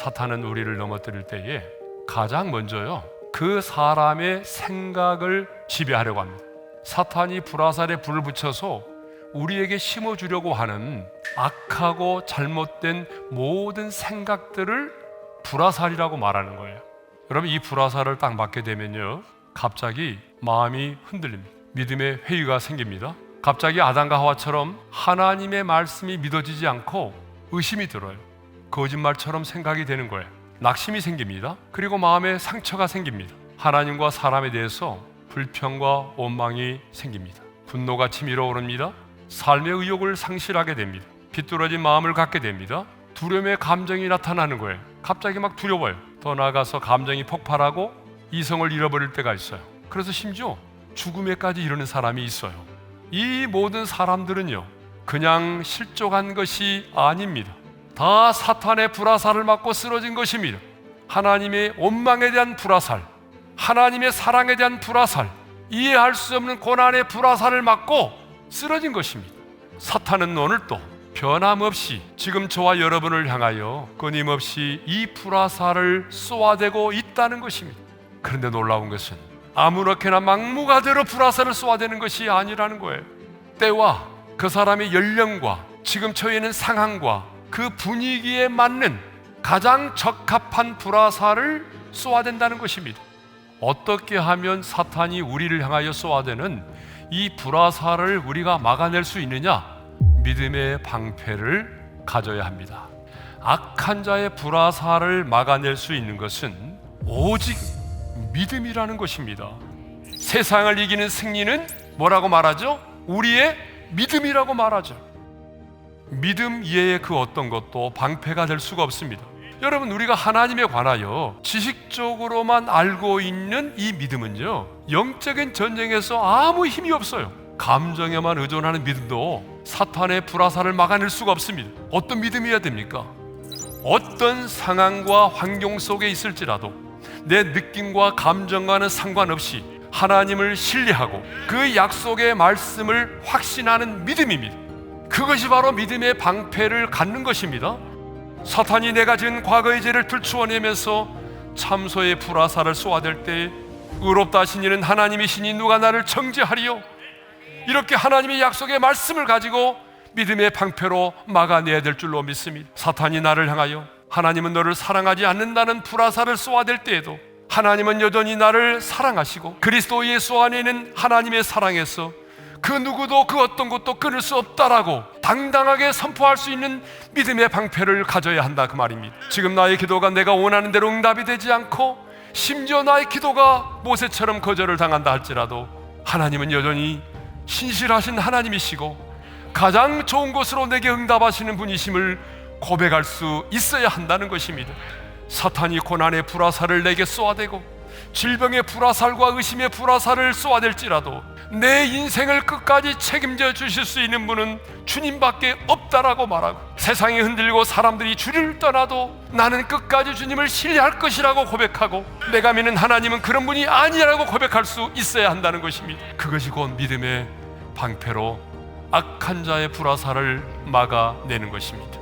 사탄은 우리를 넘어뜨릴 때에 가장 먼저요, 그 사람의 생각을 지배하려고 합니다. 사탄이 불화살에 불을 붙여서 우리에게 심어주려고 하는 악하고 잘못된 모든 생각들을 불화살이라고 말하는 거예요. 여러분, 이 불화살을 딱 맞게 되면요, 갑자기 마음이 흔들립니다. 믿음의 회의가 생깁니다. 갑자기 아담과 하와처럼 하나님의 말씀이 믿어지지 않고 의심이 들어요. 거짓말처럼 생각이 되는 거예요. 낙심이 생깁니다. 그리고 마음에 상처가 생깁니다. 하나님과 사람에 대해서 불평과 원망이 생깁니다. 분노가 치밀어 오릅니다. 삶의 의욕을 상실하게 됩니다. 비뚤어진 마음을 갖게 됩니다. 두려움의 감정이 나타나는 거예요. 갑자기 막 두려워요. 더 나아가서 감정이 폭발하고 이성을 잃어버릴 때가 있어요. 그래서 심지어 죽음에까지 이르는 사람이 있어요. 이 모든 사람들은요, 그냥 실족한 것이 아닙니다. 다 사탄의 불화살을 맞고 쓰러진 것입니다. 하나님의 원망에 대한 불화살, 하나님의 사랑에 대한 불화살, 이해할 수 없는 고난의 불화살을 맞고 쓰러진 것입니다. 사탄은 오늘도 변함없이 지금 저와 여러분을 향하여 끊임없이 이 불화살을 쏘아대고 있다는 것입니다. 그런데 놀라운 것은 아무렇게나 막무가내로 불화살을 쏘아대는 것이 아니라는 거예요. 때와 그 사람의 연령과 지금 처해 있는 상황과 그 분위기에 맞는 가장 적합한 불화살을 쏘아댄다는 것입니다. 어떻게 하면 사탄이 우리를 향하여 쏘아대는 이 불화살을 우리가 막아낼 수 있느냐? 믿음의 방패를 가져야 합니다. 악한 자의 불화살을 막아낼 수 있는 것은 오직 믿음이라는 것입니다. 세상을 이기는 승리는 뭐라고 말하죠? 우리의 믿음이라고 말하죠. 믿음 이외의 그 어떤 것도 방패가 될 수가 없습니다. 여러분, 우리가 하나님에 관하여 지식적으로만 알고 있는 이 믿음은요, 영적인 전쟁에서 아무 힘이 없어요. 감정에만 의존하는 믿음도 사탄의 불화살을 막아낼 수가 없습니다. 어떤 믿음이어야 됩니까? 어떤 상황과 환경 속에 있을지라도 내 느낌과 감정과는 상관없이 하나님을 신뢰하고 그 약속의 말씀을 확신하는 믿음입니다. 그것이 바로 믿음의 방패를 갖는 것입니다. 사탄이 내가 지은 과거의 죄를 들추어내면서 참소의 불화살을 쏘아댈 때 의롭다 하신 이는 하나님이시니 누가 나를 정죄하리요? 이렇게 하나님의 약속의 말씀을 가지고 믿음의 방패로 막아내야 될 줄로 믿습니다. 사탄이 나를 향하여 하나님은 너를 사랑하지 않는다는 불화살을 쏘아댈 때에도 하나님은 여전히 나를 사랑하시고 그리스도 예수 안에 있는 하나님의 사랑에서 그 누구도 그 어떤 것도 끊을 수 없다라고 당당하게 선포할 수 있는 믿음의 방패를 가져야 한다, 그 말입니다. 지금 나의 기도가 내가 원하는 대로 응답이 되지 않고 심지어 나의 기도가 모세처럼 거절을 당한다 할지라도 하나님은 여전히 신실하신 하나님이시고 가장 좋은 것으로 내게 응답하시는 분이심을 고백할 수 있어야 한다는 것입니다. 사탄이 고난의 불화살을 내게 쏘아대고 질병의 불화살과 의심의 불화살을 쏘아댈지라도 내 인생을 끝까지 책임져 주실 수 있는 분은 주님밖에 없다라고 말하고, 세상이 흔들리고 사람들이 주를 떠나도 나는 끝까지 주님을 신뢰할 것이라고 고백하고, 내가 믿는 하나님은 그런 분이 아니라고 고백할 수 있어야 한다는 것입니다. 그것이 곧 믿음의 방패로 악한 자의 불화살을 막아내는 것입니다.